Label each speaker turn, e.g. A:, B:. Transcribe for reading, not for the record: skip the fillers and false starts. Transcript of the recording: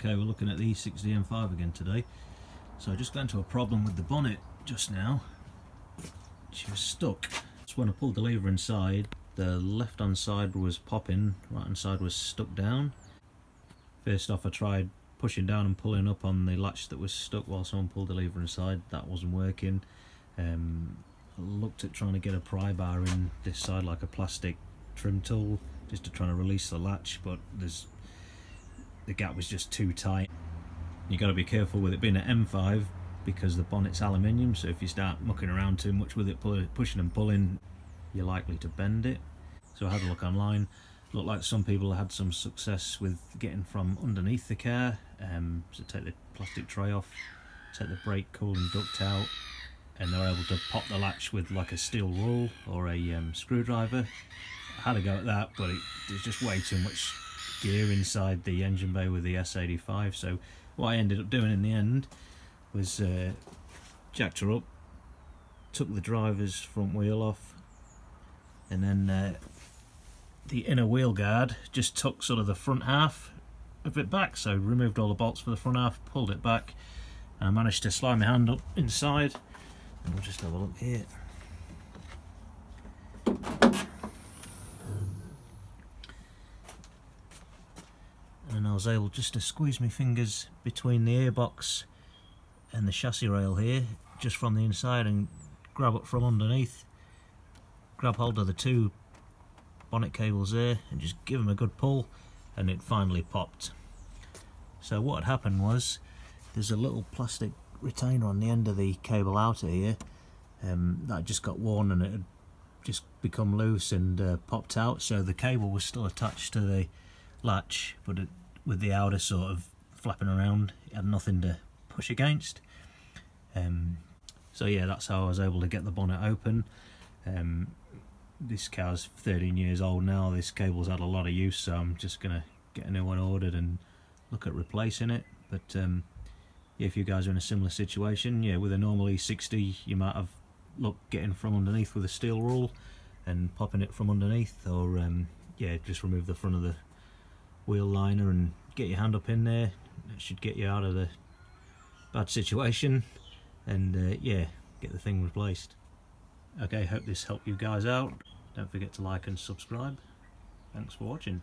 A: Okay, we're looking at the E60 M5 again today. So I just got into a problem with the bonnet just now. She was stuck. Just when I pulled the lever inside, the left hand side was popping, right hand side was stuck down. First off, I tried pushing down and pulling up on the latch that was stuck while someone pulled the lever inside. That wasn't working. I looked at trying to get a pry bar in this side, like a plastic trim tool, just to try to release the latch, but the gap was just too tight. You got to be careful with it being an M5 because the bonnet's aluminium, so if you start mucking around too much with it, pushing and pulling, you're likely to bend it. So I had a look online. Looked like some people had some success with getting from underneath the car. So take the plastic tray off, take the brake cooling duct out, and they're able to pop the latch with like a steel rule or a screwdriver. I had a go at that, but there's just way too much gear inside the engine bay with the S85. So what I ended up doing in the end was jacked her up, took the driver's front wheel off, and then the inner wheel guard just took sort of the front half of it back. So removed all the bolts for the front half, pulled it back, and I managed to slide my hand up inside. And we'll just have a look here. And I was able just to squeeze my fingers between the airbox and the chassis rail here, just from the inside, and grab it from underneath, grab hold of the two bonnet cables there and just give them a good pull, and it finally popped. So what had happened was, there's a little plastic retainer on the end of the cable outer here that just got worn, and it had just become loose and popped out. So the cable was still attached to the latch, but with the outer sort of flapping around, it had nothing to push against. So yeah, that's how I was able to get the bonnet open. This car's 13 years old now. This cable's had a lot of use, so I'm just gonna get a new one ordered and look at replacing it. But yeah, if you guys are in a similar situation, yeah, with a normal E60, you might have looked getting from underneath with a steel rule and popping it from underneath, or yeah, just remove the front of the wheel liner and get your hand up in there. It should get you out of the bad situation, and yeah, get the thing replaced. Okay, hope this helped you guys out. Don't forget to like and subscribe. Thanks for watching.